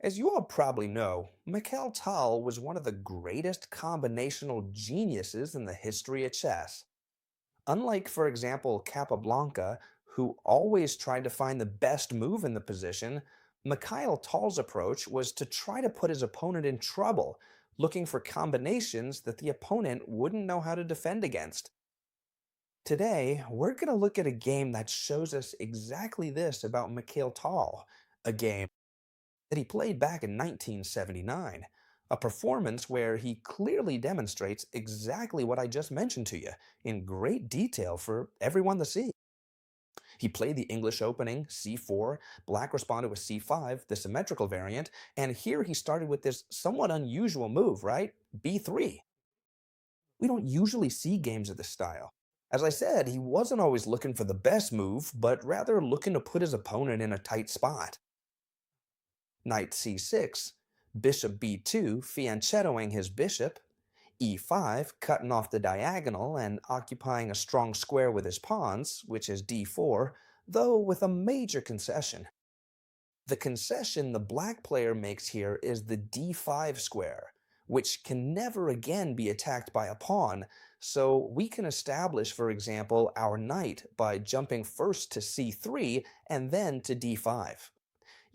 As you all probably know, Mikhail Tal was one of the greatest combinational geniuses in the history of chess. Unlike, for example, Capablanca, who always tried to find the best move in the position, Mikhail Tal's approach was to try to put his opponent in trouble, looking for combinations that the opponent wouldn't know how to defend against. Today, we're going to look at a game that shows us exactly this about Mikhail Tal, a game that he played back in 1979, a performance where he clearly demonstrates exactly what I just mentioned to you in great detail for everyone to see. He played the English opening, c4, black responded with c5, the symmetrical variant, and here he started with this somewhat unusual move, right? b3. We don't usually see games of this style. As I said, he wasn't always looking for the best move, but rather looking to put his opponent in a tight spot. Knight c6, bishop b2, fianchettoing his bishop, e5, cutting off the diagonal and occupying a strong square with his pawns, which is d4, though with a major concession. The concession the black player makes here is the d5 square, which can never again be attacked by a pawn, so we can establish, for example, our knight by jumping first to c3 and then to d5.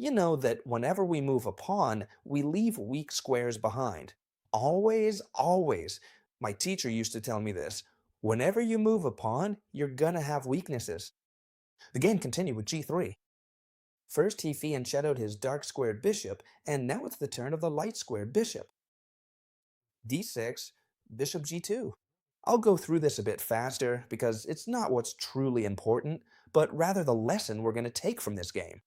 You know that whenever we move a pawn, we leave weak squares behind. Always, always. My teacher used to tell me this. Whenever you move a pawn, you're gonna have weaknesses. The game continued with g3. First, he fianchettoed his dark squared bishop, and now it's the turn of the light squared bishop. d6, bishop g2. I'll go through this a bit faster because it's not what's truly important, but rather the lesson we're going to take from this game.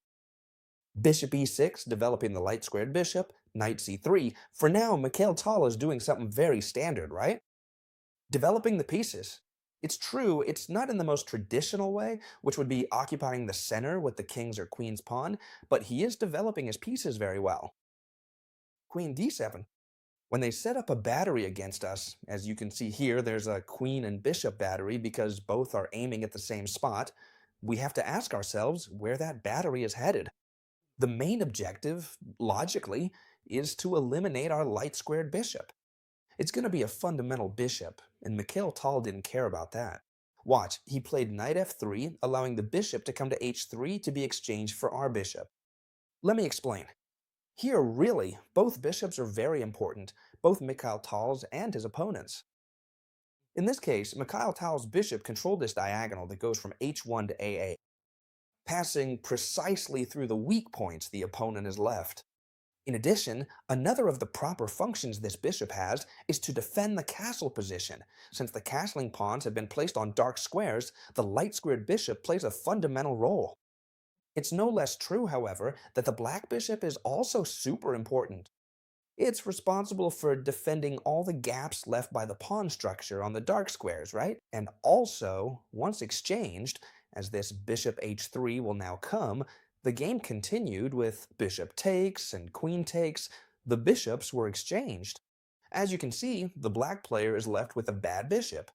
Bishop e6, developing the light squared bishop, knight c3. For now, Mikhail Tal is doing something very standard, right? Developing the pieces. It's true, it's not in the most traditional way, which would be occupying the center with the king's or queen's pawn, but he is developing his pieces very well. Queen d7. When they set up a battery against us, as you can see here, there's a queen and bishop battery because both are aiming at the same spot, we have to ask ourselves where that battery is headed. The main objective, logically, is to eliminate our light squared bishop. It's going to be a fundamental bishop, and Mikhail Tal didn't care about that. Watch, he played knight f3, allowing the bishop to come to h3 to be exchanged for our bishop. Let me explain. Here, really, both bishops are very important, both Mikhail Tal's and his opponent's. In this case, Mikhail Tal's bishop controlled this diagonal that goes from h1 to aa, passing precisely through the weak points the opponent has left. In addition, another of the proper functions this bishop has is to defend the castle position. Since the castling pawns have been placed on dark squares, the light squared bishop plays a fundamental role. It's no less true, however, that the black bishop is also super important. It's responsible for defending all the gaps left by the pawn structure on the dark squares, right? And also, once exchanged, as this bishop h3 will now come, the game continued with bishop takes and queen takes. The bishops were exchanged. As you can see, the black player is left with a bad bishop.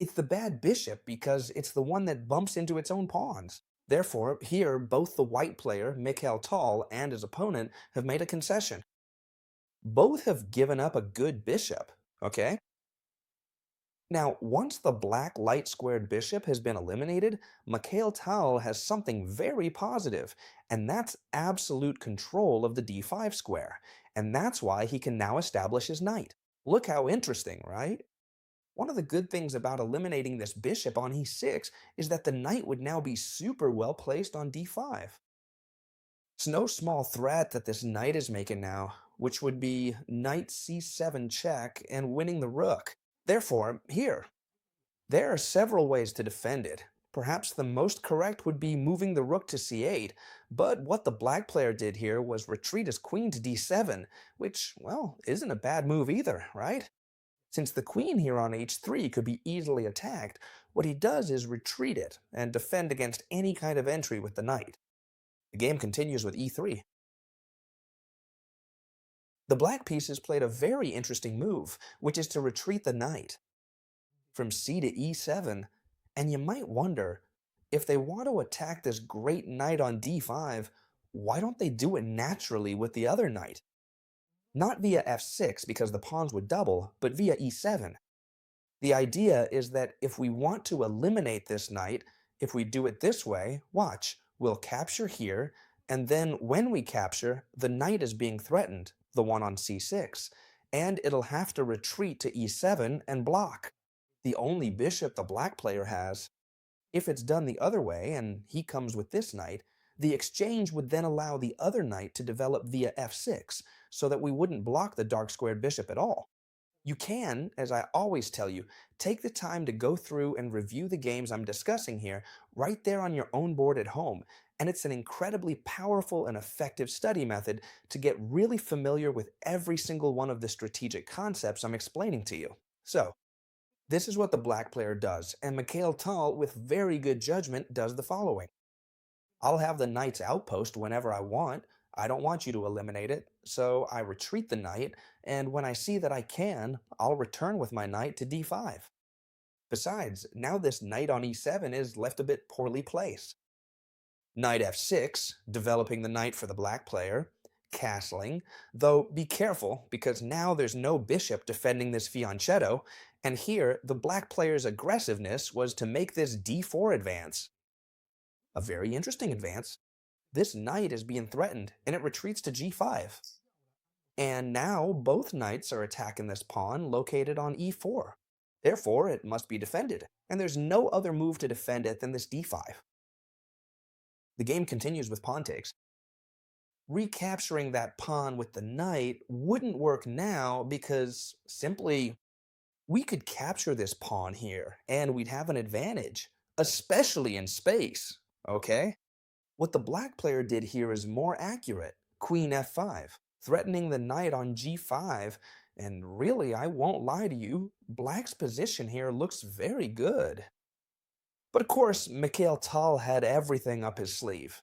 It's the bad bishop because it's the one that bumps into its own pawns. Therefore, here, both the white player, Mikhail Tal, and his opponent have made a concession. Both have given up a good bishop, okay? Now, once the black light squared bishop has been eliminated, Mikhail Tal has something very positive, and that's absolute control of the d5 square, and that's why he can now establish his knight. Look how interesting, right? One of the good things about eliminating this bishop on e6 is that the knight would now be super well placed on d5. It's no small threat that this knight is making now, which would be knight c7 check and winning the rook. Therefore, here, there are several ways to defend it. Perhaps the most correct would be moving the rook to c8, but what the black player did here was retreat his queen to d7, which, well, isn't a bad move either, right? Since the queen here on h3 could be easily attacked, what he does is retreat it and defend against any kind of entry with the knight. The game continues with e3. The black pieces played a very interesting move, which is to retreat the knight from c to e7, and you might wonder, if they want to attack this great knight on d5, why don't they do it naturally with the other knight? Not via f6 because the pawns would double, but via e7. The idea is that if we want to eliminate this knight, if we do it this way, watch, we'll capture here, and then when we capture, the knight is being threatened, the one on c6, and it'll have to retreat to e7 and block. The only bishop the black player has. If it's done the other way, and he comes with this knight, the exchange would then allow the other knight to develop via f6, so that we wouldn't block the dark squared bishop at all. You can, as I always tell you, take the time to go through and review the games I'm discussing here right there on your own board at home, and it's an incredibly powerful and effective study method to get really familiar with every single one of the strategic concepts I'm explaining to you. So, this is what the black player does, and Mikhail Tal, with very good judgment, does the following. I'll have the knight's outpost whenever I want. I don't want you to eliminate it, so I retreat the knight, and when I see that I can, I'll return with my knight to d5. Besides, now this knight on e7 is left a bit poorly placed. Knight f6, developing the knight for the black player, castling, though be careful because now there's no bishop defending this fianchetto, and here the black player's aggressiveness was to make this d4 advance. A very interesting advance. This knight is being threatened, and it retreats to g5. And now both knights are attacking this pawn located on e4. Therefore, it must be defended, and there's no other move to defend it than this d5. The game continues with pawn takes. Recapturing that pawn with the knight wouldn't work now because simply we could capture this pawn here, and we'd have an advantage, especially in space, okay? What the black player did here is more accurate. Queen f5, threatening the knight on g5, and really, I won't lie to you, black's position here looks very good. But of course, Mikhail Tal had everything up his sleeve.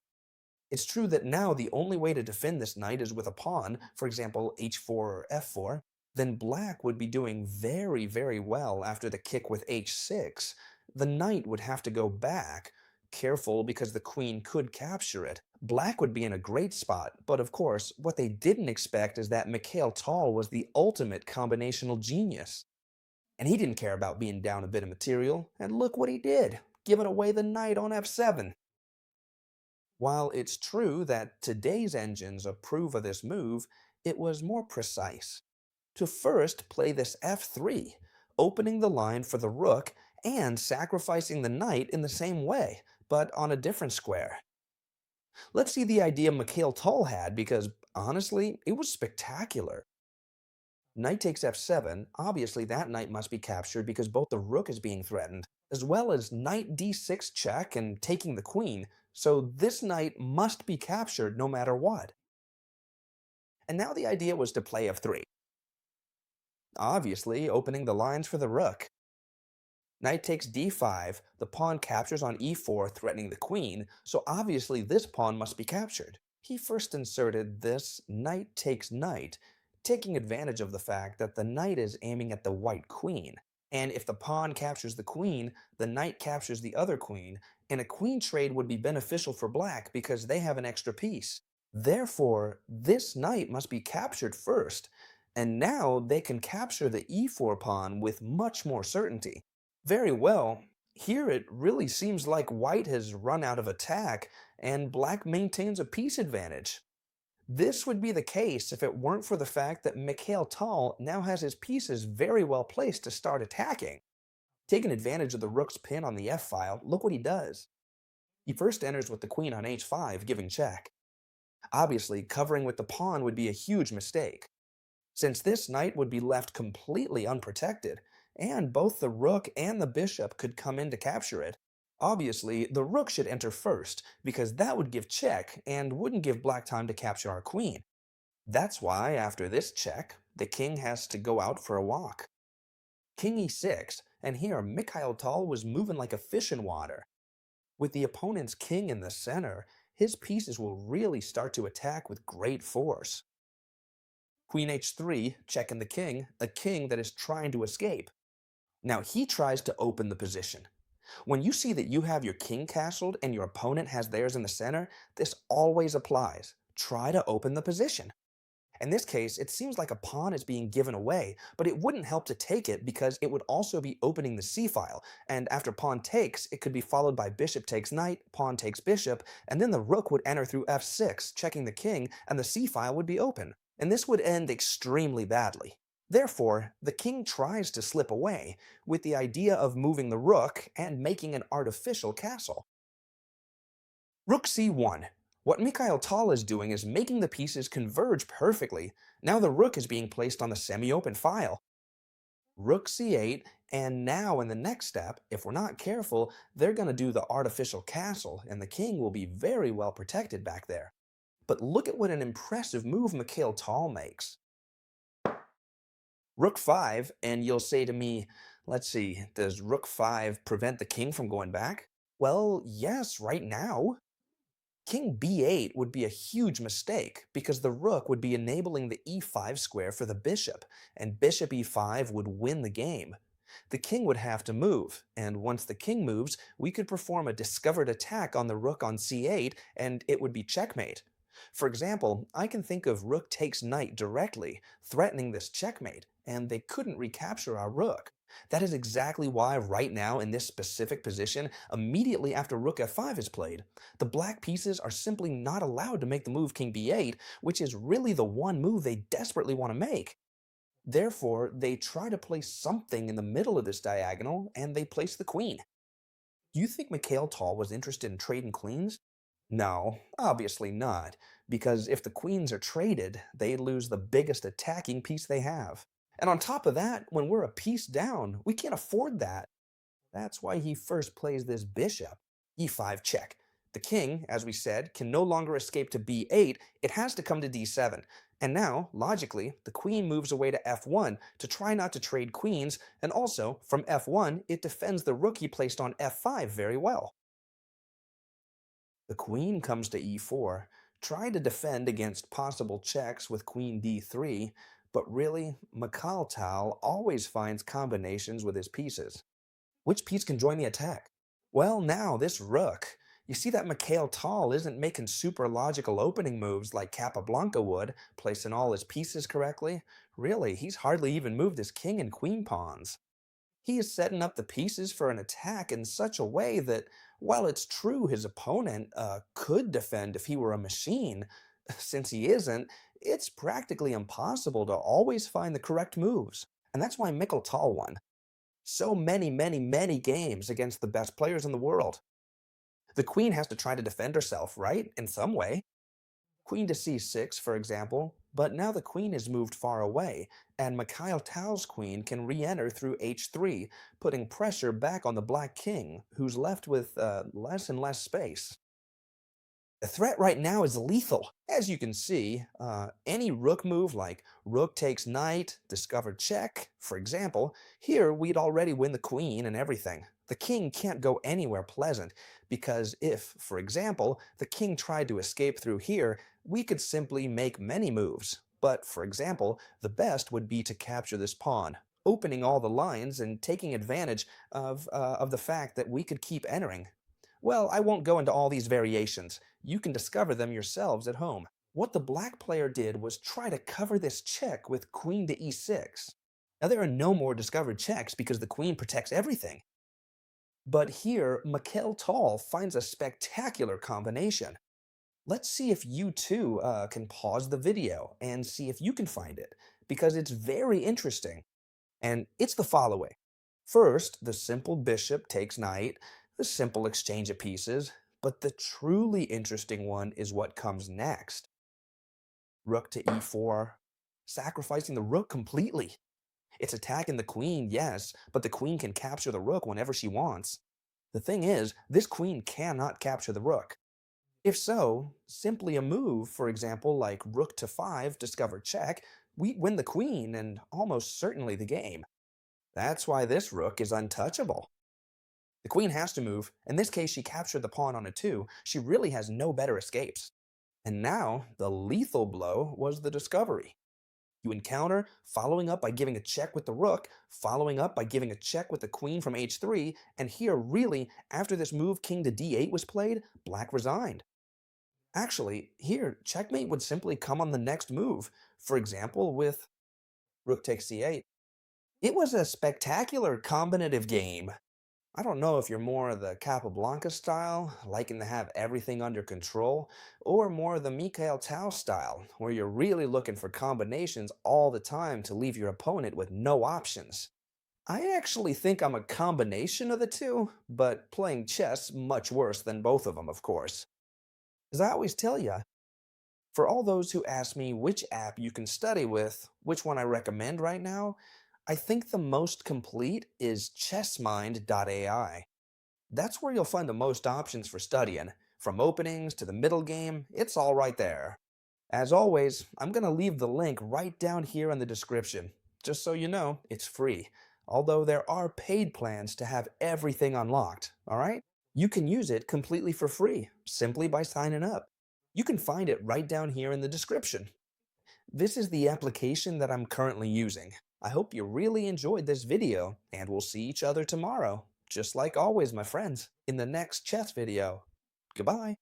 It's true that now the only way to defend this knight is with a pawn, for example, h4 or f4, then black would be doing very, very well after the kick with h6. The knight would have to go back, careful because the queen could capture it. Black would be in a great spot, but of course, what they didn't expect is that Mikhail Tal was the ultimate combinational genius. And he didn't care about being down a bit of material, and look what he did, giving away the knight on f7. While it's true that today's engines approve of this move, it was more precise. To first play this f3, opening the line for the rook and sacrificing the knight in the same way, but on a different square. Let's see the idea Mikhail Tal had because, honestly, it was spectacular. Knight takes f7, obviously that knight must be captured because both the rook is being threatened, as well as knight d6 check and taking the queen, so this knight must be captured no matter what. And now the idea was to play f3. Obviously, opening the lines for the rook. Knight takes d5, the pawn captures on e4, threatening the queen, so obviously this pawn must be captured. He first inserted this knight takes knight, taking advantage of the fact that the knight is aiming at the white queen. And if the pawn captures the queen, the knight captures the other queen, and a queen trade would be beneficial for black because they have an extra piece. Therefore, this knight must be captured first, and now they can capture the e4 pawn with much more certainty. Very well. Here it really seems like white has run out of attack, and black maintains a piece advantage. This would be the case if it weren't for the fact that Mikhail Tal now has his pieces very well placed to start attacking. Taking advantage of the rook's pin on the f-file, look what he does. He first enters with the queen on h5, giving check. Obviously, covering with the pawn would be a huge mistake, since this knight would be left completely unprotected, and both the rook and the bishop could come in to capture it. Obviously, the rook should enter first, because that would give check and wouldn't give black time to capture our queen. That's why, after this check, the king has to go out for a walk. King e6, and here Mikhail Tal was moving like a fish in water. With the opponent's king in the center, his pieces will really start to attack with great force. Queen h3, checking the king, a king that is trying to escape. Now he tries to open the position. When you see that you have your king castled and your opponent has theirs in the center, this always applies. Try to open the position. In this case, it seems like a pawn is being given away, but it wouldn't help to take it because it would also be opening the c-file, and after pawn takes, it could be followed by bishop takes knight, pawn takes bishop, and then the rook would enter through f6, checking the king, and the c-file would be open. And this would end extremely badly. Therefore, the king tries to slip away, with the idea of moving the rook and making an artificial castle. Rook c1. What Mikhail Tal is doing is making the pieces converge perfectly. Now the rook is being placed on the semi-open file. Rook c8, and now in the next step, if we're not careful, they're going to do the artificial castle, and the king will be very well protected back there. But look at what an impressive move Mikhail Tal makes. Rook 5, and you'll say to me, let's see, does Rook 5 prevent the king from going back? Well, yes, right now. King b8 would be a huge mistake because the rook would be enabling the e5 square for the bishop, and bishop e5 would win the game. The king would have to move, and once the king moves, we could perform a discovered attack on the rook on c8, and it would be checkmate. For example, I can think of rook takes knight directly, threatening this checkmate, and they couldn't recapture our rook. That is exactly why right now in this specific position, immediately after rook f5 is played, the black pieces are simply not allowed to make the move king b8, which is really the one move they desperately want to make. Therefore, they try to place something in the middle of this diagonal, and they place the queen. Do you think Mikhail Tal was interested in trading queens? No, obviously not, because if the queens are traded, they lose the biggest attacking piece they have. And on top of that, when we're a piece down, we can't afford that. That's why he first plays this bishop. e5 check. The king, as we said, can no longer escape to b8, it has to come to d7. And now, logically, the queen moves away to f1 to try not to trade queens, and also, from f1, it defends the rook he placed on f5 very well. The queen comes to e4. Try to defend against possible checks with queen d3, but really, Mikhail Tal always finds combinations with his pieces. Which piece can join the attack? Well, now, this rook. You see that Mikhail Tal isn't making super logical opening moves like Capablanca would, placing all his pieces correctly. Really, he's hardly even moved his king and queen pawns. He is setting up the pieces for an attack in such a way that, while it's true his opponent could defend if he were a machine, since he isn't, it's practically impossible to always find the correct moves. And that's why Mikhail Tal won so many games against the best players in the world. The queen has to try to defend herself, right? In some way. Queen to c6, for example, but now the queen is moved far away, and Mikhail Tal's queen can re-enter through h3, putting pressure back on the black king, who's left with less and less space. The threat right now is lethal. As you can see, any rook move like rook takes knight, discovered check, for example, here we'd already win the queen and everything. The king can't go anywhere pleasant, because if, for example, the king tried to escape through here, we could simply make many moves. But, for example, the best would be to capture this pawn, opening all the lines and taking advantage of the fact that we could keep entering. Well, I won't go into all these variations. You can discover them yourselves at home. What the black player did was try to cover this check with queen to e6. Now there are no more discovered checks because the queen protects everything. But here, Mikhail Tal finds a spectacular combination. Let's see if you too can pause the video and see if you can find it, because it's very interesting. And it's the following. First, the simple bishop takes knight, the simple exchange of pieces, but the truly interesting one is what comes next. Rook to e4, sacrificing the rook completely. It's attacking the queen, yes, but the queen can capture the rook whenever she wants. The thing is, this queen cannot capture the rook. If so, simply a move, for example, like rook to 5, discover check, we win the queen and almost certainly the game. That's why this rook is untouchable. The queen has to move. In this case, she captured the pawn on a 2. She really has no better escapes. And now, the lethal blow was the discovery. You encounter, following up by giving a check with the rook, following up by giving a check with the queen from h3, and here really, after this move king to d8 was played, black resigned. Actually, here, checkmate would simply come on the next move, for example with rook takes c8. It was a spectacular combinative game. I don't know if you're more the Capablanca style, liking to have everything under control, or more the Mikhail Tal style, where you're really looking for combinations all the time to leave your opponent with no options. I actually think I'm a combination of the two, but playing chess much worse than both of them, of course. As I always tell you, for all those who ask me which app you can study with, which one I recommend right now, I think the most complete is chessmind.ai. That's where you'll find the most options for studying. From openings to the middle game, it's all right there. As always, I'm going to leave the link right down here in the description. Just so you know, it's free. Although there are paid plans to have everything unlocked, alright? You can use it completely for free, simply by signing up. You can find it right down here in the description. This is the application that I'm currently using. I hope you really enjoyed this video, and we'll see each other tomorrow, just like always, my friends, in the next chess video. Goodbye.